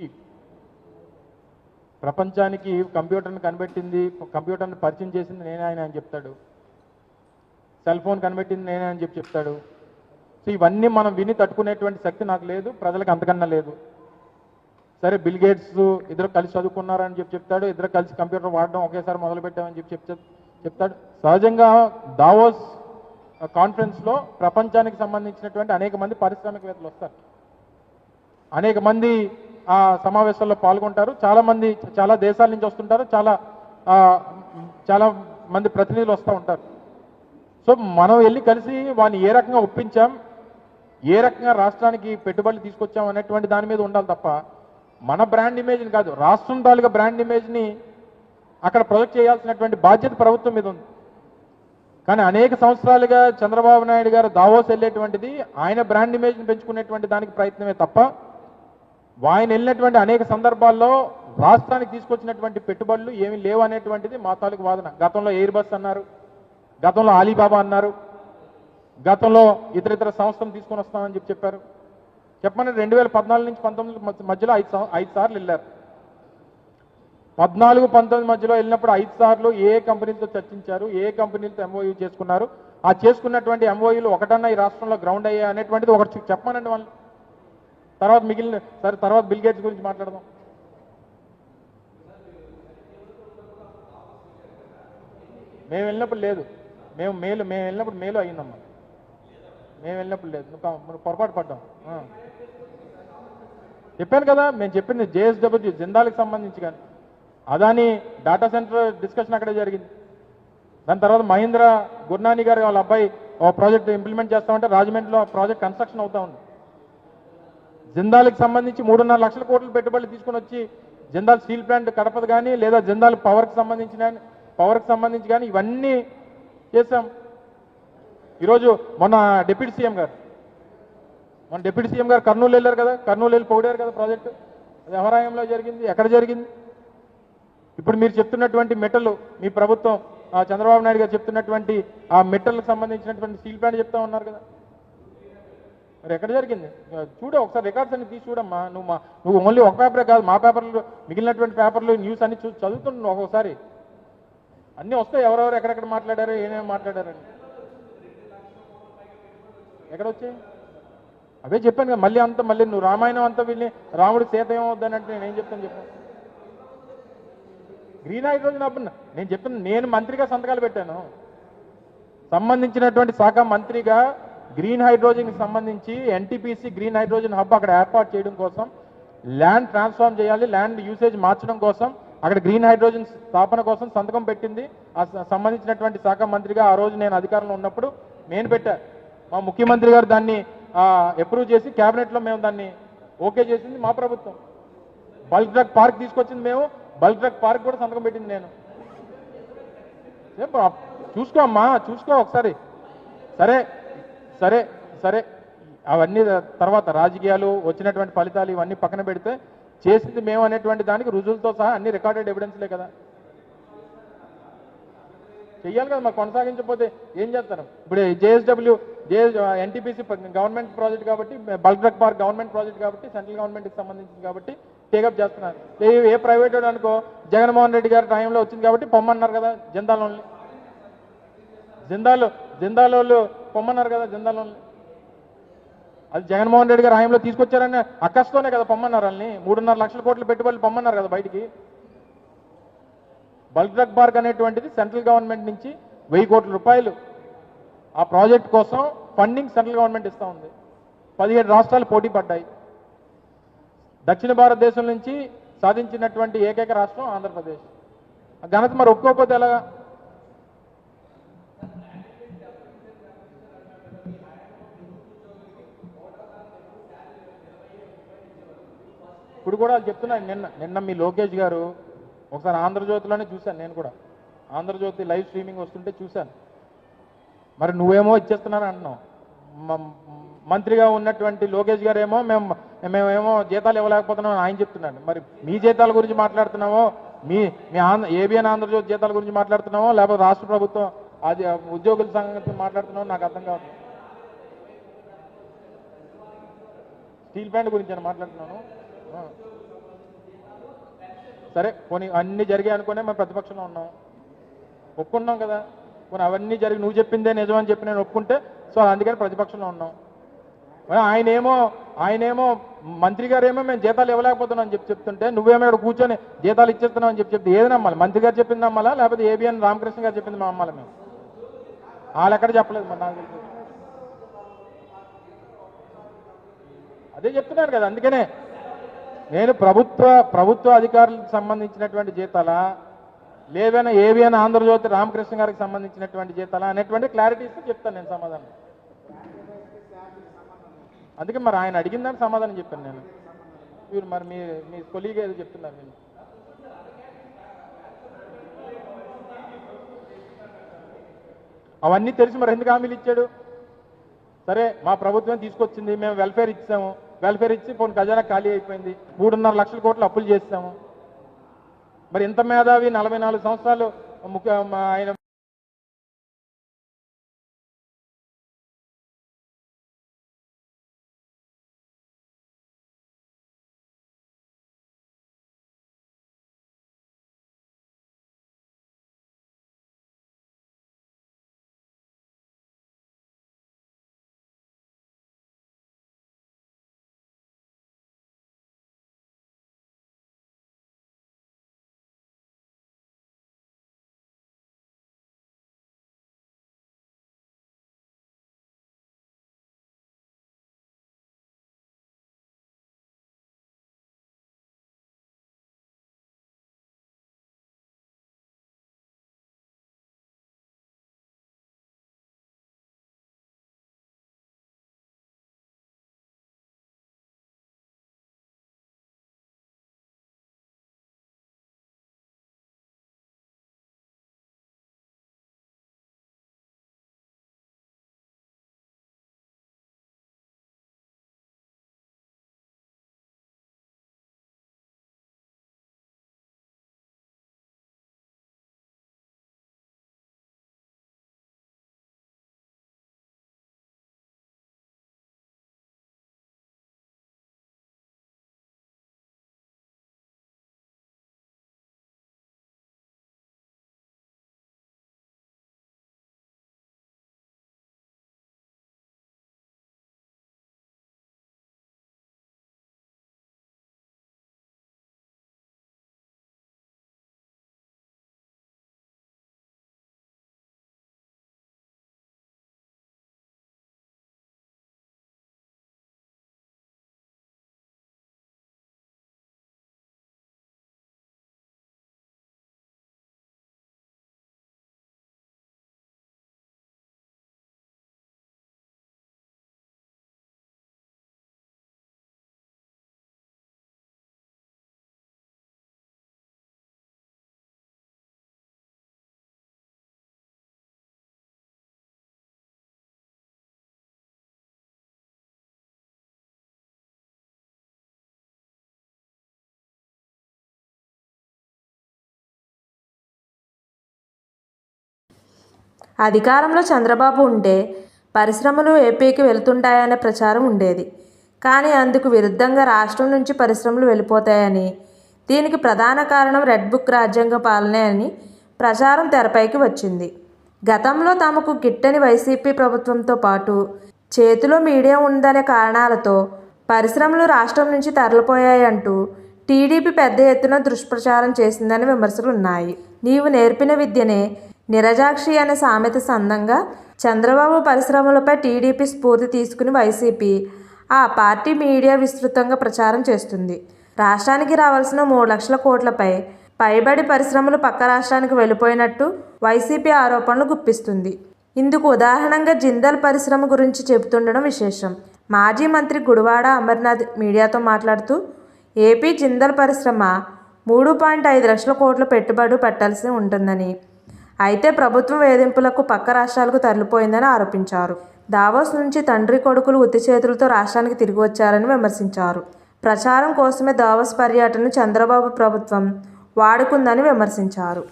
ఈ ప్రపంచానికి కంప్యూటర్ని కనిపెట్టింది, కంప్యూటర్ని పరిచయం చేసింది నేనే అని చెప్తాడు. సెల్ ఫోన్ కనిపెట్టింది నేనే అని చెప్తాడు. సో ఇవన్నీ మనం విని తట్టుకునేటువంటి శక్తి నాకు లేదు, ప్రజలకు అంతకన్నా లేదు. సరే బిల్ గేట్స్ ఇద్దరు కలిసి చదువుకున్నారని చెప్తాడు, ఇద్దరు కలిసి కంప్యూటర్ వాడడం ఒకేసారి మొదలుపెట్టామని చెప్తాడు. సహజంగా దావోస్ కాన్ఫరెన్స్లో ప్రపంచానికి సంబంధించినటువంటి అనేక మంది పారిశ్రామికవేత్తలు వస్తారు, అనేక మంది ఆ సమావేశాల్లో పాల్గొంటారు, చాలా దేశాల నుంచి వస్తుంటారు, చాలా మంది ప్రతినిధులు వస్తూ ఉంటారు. సో మనం వెళ్ళి కలిసి వాడిని ఏ రకంగా ఒప్పించాం, ఏ రకంగా రాష్ట్రానికి పెట్టుబడులు తీసుకొచ్చాం అనేటువంటి దాని మీద ఉండాలి తప్ప మన బ్రాండ్ ఇమేజ్ని కాదు, రాష్ట్రం తాలూకా బ్రాండ్ ఇమేజ్ని అక్కడ ప్రొజెక్ట్ చేయాల్సినటువంటి బాధ్యత ప్రభుత్వం మీద ఉంది. కానీ అనేక సంవత్సరాలుగా చంద్రబాబు నాయుడు గారు దావోస్ వెళ్ళేటువంటిది ఆయన బ్రాండ్ ఇమేజ్ని పెంచుకునేటువంటి దానికి ప్రయత్నమే తప్ప ఆయన వెళ్ళినటువంటి అనేక సందర్భాల్లో రాష్ట్రానికి తీసుకొచ్చినటువంటి పెట్టుబడులు ఏమీ లేవు అనేటువంటిది మా తాలూకు వాదన. గతంలో ఎయిర్ బస్ అన్నారు, గతంలో అలీబాబా అన్నారు, గతంలో ఇతర సంస్థలు తీసుకొని వస్తామని చెప్పారు. చెప్పమని 2014 నుంచి 19 మధ్యలో 5 సార్లు వెళ్ళారు. 14-19 మధ్యలో వెళ్ళినప్పుడు 5 సార్లు ఏ కంపెనీలతో చర్చించారు, ఏ కంపెనీలతో ఎంఓయూ చేసుకున్నారు, ఆ చేసుకున్నటువంటి ఎంఓయూలు ఒకటన్నా ఈ రాష్ట్రంలో గ్రౌండ్ అయ్యా అనేటువంటిది ఒకటి చెప్పమనండి వాళ్ళు. తర్వాత బిల్ గేట్స్ గురించి మాట్లాడదాం. మేము వెళ్ళినప్పుడు లేదు, మేము వెళ్ళినప్పుడు మేలు అయిందమ్మా, మేము వెళ్ళినప్పుడు లేదు, నువ్వు పొరపాటు పడ్డాం. చెప్పాను కదా, మేము చెప్పింది జేఎస్డబ్ల్యూ జిందాల్కి సంబంధించి, కానీ అదాని డాటా సెంటర్ డిస్కషన్ అక్కడే జరిగింది. దాని తర్వాత మహీంద్రా గుర్నాని గారు వాళ్ళ అబ్బాయి ఓ ప్రాజెక్ట్ ఇంప్లిమెంట్ చేస్తామంటే రాజమండ్రిలో ప్రాజెక్ట్ కన్స్ట్రక్షన్ అవుతా ఉంది. జిందాల్కి సంబంధించి 3.5 లక్షల కోట్ల పెట్టుబడులు తీసుకుని వచ్చి జిందాల్ స్టీల్ ప్లాంట్ కడపది కానీ, లేదా జిందాల్ పవర్కి సంబంధించి కానీ ఇవన్నీ చేశాం. ఈరోజు మొన్న డిప్యూటీ సీఎం గారు కర్నూలు వెళ్ళారు కదా, కర్నూలు వెళ్ళి పొగిడారు కదా ప్రాజెక్టు. అది ఎవరాయంలో జరిగింది, ఎక్కడ జరిగింది? ఇప్పుడు మీరు చెప్తున్నటువంటి మెటల్, మీ ప్రభుత్వం చంద్రబాబు నాయుడు గారు చెప్తున్నటువంటి ఆ మెటల్కి సంబంధించినటువంటి స్టీల్ ప్లాంట్ చెప్తా ఉన్నారు కదా, మరి ఎక్కడ జరిగింది? చూడు ఒకసారి రికార్డ్స్ అన్ని తీసి చూడమ్మా. నువ్వు ఓన్లీ ఒక పేపరే కాదు, మా పేపర్లు మిగిలినటువంటి పేపర్లు న్యూస్ అన్ని చదువుతున్నావు. ఒక్కొక్కసారి అన్నీ వస్తాయి, ఎవరెవరు ఎక్కడెక్కడ మాట్లాడారు, ఏమేమి మాట్లాడారని. ఎక్కడొచ్చాయి? అవే చెప్పాను కదా, మళ్ళీ నువ్వు రామాయణం అంతా వెళ్ళి రాముడు సీత ఏమవుద్దని అంటే నేనేం చెప్తాను చెప్పాను. గ్రీన్ హైడ్రోజన్ హబ్ నేను చెప్తాను, నేను మంత్రిగా సంతకాలు పెట్టాను, సంబంధించినటువంటి శాఖ మంత్రిగా గ్రీన్ హైడ్రోజన్కి సంబంధించి ఎన్టీపీసీ గ్రీన్ హైడ్రోజన్ హబ్ అక్కడ ఏర్పాటు చేయడం కోసం, ల్యాండ్ ట్రాన్స్ఫార్మ్ చేయాలి, ల్యాండ్ యూసేజ్ మార్చడం కోసం, అక్కడ గ్రీన్ హైడ్రోజన్ స్థాపన కోసం సంతకం పెట్టింది ఆ సంబంధించినటువంటి శాఖ మంత్రిగా. ఆ రోజు నేను అధికారంలో ఉన్నప్పుడు నేను పెట్టా, మా ముఖ్యమంత్రి గారు దాన్ని అప్రూవ్ చేసి క్యాబినెట్లో మేము దాన్ని ఓకే చేసింది మా ప్రభుత్వం. బల్క్ డ్రగ్ పార్క్ తీసుకొచ్చింది మేము, బల్క్ డ్రగ్ పార్క్ కూడా సంతకం పెట్టింది నేను. చూసుకో అమ్మా, చూసుకో ఒకసారి. సరే అవన్నీ తర్వాత రాజకీయాలు వచ్చినటువంటి ఫలితాలు ఇవన్నీ పక్కన పెడితే చేసింది మేము అనేటువంటి దానికి రుజువులతో సహా అన్ని రికార్డెడ్ ఎవిడెన్స్లే కదా, చెయ్యాలి కదా. మరి కొనసాగించకపోతే ఏం చేస్తారు? ఇప్పుడు ఎన్టీపీసీ గవర్నమెంట్ ప్రాజెక్ట్ కాబట్టి, bulk drug park government project కాబట్టి, సెంట్రల్ గవర్నమెంట్కి సంబంధించింది కాబట్టి టేకప్ చేస్తున్నారు. ఏ ప్రైవేట్ అనుకో జగన్మోహన్ రెడ్డి గారి టైంలో వచ్చింది కాబట్టి పొమ్మన్నారు కదా జిందాల్ ఓన్లీ, జిందాల్ వాళ్ళు పొమ్మన్నారు కదా జిందాల్ ఓన్లీ. అది జగన్మోహన్ రెడ్డి గారు హయాంలో తీసుకొచ్చారని అక్కస్తోనే కదా పొమ్మన్నారు వాళ్ళని. 3.5 లక్షల కోట్ల పెట్టుబడులు పొమ్మన్నారు కదా బయటికి. బల్క్ డ్రగ్ పార్క్ అనేటువంటిది సెంట్రల్ గవర్నమెంట్ నుంచి 1000 కోట్ల రూపాయలు ఆ ప్రాజెక్ట్ కోసం ఫండింగ్ సెంట్రల్ గవర్నమెంట్ ఇస్తూ ఉంది. 17 రాష్ట్రాలు పోటీ పడ్డాయి. దక్షిణ భారతదేశం నుంచి సాధించినటువంటి ఏకైక రాష్ట్రం ఆంధ్రప్రదేశ్. ఆ ఘనత మరి ఒప్పుకోకపోతే ఎలాగా? ఇప్పుడు కూడా చెప్తున్నాను, నిన్న మీ లోకేష్ గారు ఒకసారి ఆంధ్రజ్యోతిలోనే చూశాను, నేను కూడా ఆంధ్రజ్యోతి లైవ్ స్ట్రీమింగ్ వస్తుంటే చూశాను. మరి నువ్వేమో ఇచ్చేస్తున్నాను అంటున్నావు, మంత్రిగా ఉన్నటువంటి లోకేష్ గారు ఏమో మేమేమో జీతాలు ఇవ్వలేకపోతున్నాం ఆయన చెప్తున్నాడు. మరి మీ జీతాల గురించి మాట్లాడుతున్నామో, మీ ఏబిఎన్ ఆంధ్రజ్యోతి జీతాల గురించి మాట్లాడుతున్నామో, లేకపోతే రాష్ట్ర ప్రభుత్వం అది ఉద్యోగుల సంఘం మాట్లాడుతున్నామో నాకు అర్థం కాదు. స్టీల్ ప్లాంట్ గురించి నేను మాట్లాడుతున్నాను. సరే కొన్ని అన్నీ జరిగాయి అనుకునే మేము ప్రతిపక్షంలో ఉన్నాం, ఒప్పుకున్నాం కదా. కొన్ని అవన్నీ జరిగి నువ్వు చెప్పిందే నిజం అని చెప్పి నేను ఒప్పుకుంటే సో అందుకని ప్రతిపక్షంలో ఉన్నాం. ఆయనేమో మంత్రి గారేమో మేము జీతాలు ఇవ్వలేకపోతున్నాం అని చెప్తుంటే నువ్వేమో ఇక్కడ కూర్చొని జీతాలు ఇచ్చేస్తున్నావు అని చెప్తే ఏది నమ్మాలి? మంత్రి గారు చెప్పింది నమ్మాలా లేకపోతే ఏబిఎన్ రామకృష్ణ గారు చెప్పింది నమ్మాలి? మేము వాళ్ళు ఎక్కడ చెప్పలేదు మరి నాకు తెలిసి. అదే చెప్తున్నారు కదా. అందుకనే నేను ప్రభుత్వ అధికారులకు సంబంధించినటువంటి జీతాలా లేవైనా ఏవిఎన్ ఆంధ్రజ్యోతి రామకృష్ణ గారికి సంబంధించినటువంటి జీతాలా అనేటువంటి క్లారిటీ ఇస్తే చెప్తాను నేను సమాధానం. అందుకే మరి ఆయన అడిగిన దానికి సమాధానం చెప్పాను నేను. మీరు మరి మీ కొలీగ్ ఏదో చెప్తున్నారు నేను. అవన్నీ తెలిసి మరి ఎందుకు హామీలు ఇచ్చాడు? సరే మా ప్రభుత్వం తీసుకొచ్చింది, మేము వెల్ఫేర్ ఇచ్చాము, వెల్ఫేర్ ఇచ్చి పోనీ ఖజానా ఖాళీ అయిపోయింది, 3.5 లక్షల కోట్లు అప్పులు చేస్తాము. మరి ఇంత మేధావి 44 సంవత్సరాలు ఆయన అధికారంలో చంద్రబాబు ఉంటే పరిశ్రమలు ఏపీకి వెళ్తుంటాయనే ప్రచారం ఉండేది. కానీ అందుకు విరుద్ధంగా రాష్ట్రం నుంచి పరిశ్రమలు వెళ్ళిపోతాయని, దీనికి ప్రధాన కారణం రెడ్ బుక్ రాజ్యాంగ పాలనే అని ప్రచారం తెరపైకి వచ్చింది. గతంలో తమకు గిట్టని వైసీపీ ప్రభుత్వంతో పాటు చేతిలో మీడియా ఉందనే కారణాలతో పరిశ్రమలు రాష్ట్రం నుంచి తరలిపోయాయంటూ టీడీపీ పెద్ద ఎత్తున దుష్ప్రచారం చేసిందని విమర్శలు ఉన్నాయి. నీవు నేర్పిన విద్యనే నిరజాక్షి అనే సామెత సందంగా చంద్రబాబు పరిశ్రమలపై టీడీపీ స్ఫూర్తి తీసుకుని వైసీపీ ఆ పార్టీ మీడియా విస్తృతంగా ప్రచారం చేస్తుంది. రాష్ట్రానికి రావాల్సిన 3 లక్షల కోట్లపై పైబడి పరిశ్రమలు పక్క రాష్ట్రానికి వెళ్ళిపోయినట్టు వైసీపీ ఆరోపణలు గుప్పిస్తుంది. ఇందుకు ఉదాహరణగా జిందాల్ పరిశ్రమ గురించి చెబుతుండడం విశేషం. మాజీ మంత్రి గుడివాడ అమర్నాథ్ మీడియాతో మాట్లాడుతూ ఏపీ జిందాల్ పరిశ్రమ 3.5 లక్షల కోట్ల పెట్టుబడి పెట్టాల్సి ఉంటుందని, అయితే ప్రభుత్వం వేధింపులకు పక్క రాష్ట్రాలకు తరలిపోయిందని ఆరోపించారు. దావోస్ నుంచి తండ్రి కొడుకులు ఉత్తి చేతులతో రాష్ట్రానికి తిరిగి వచ్చారని విమర్శించారు. ప్రచారం కోసమే దావోస్ పర్యటనను చంద్రబాబు ప్రభుత్వం వాడుకుందని విమర్శించారు.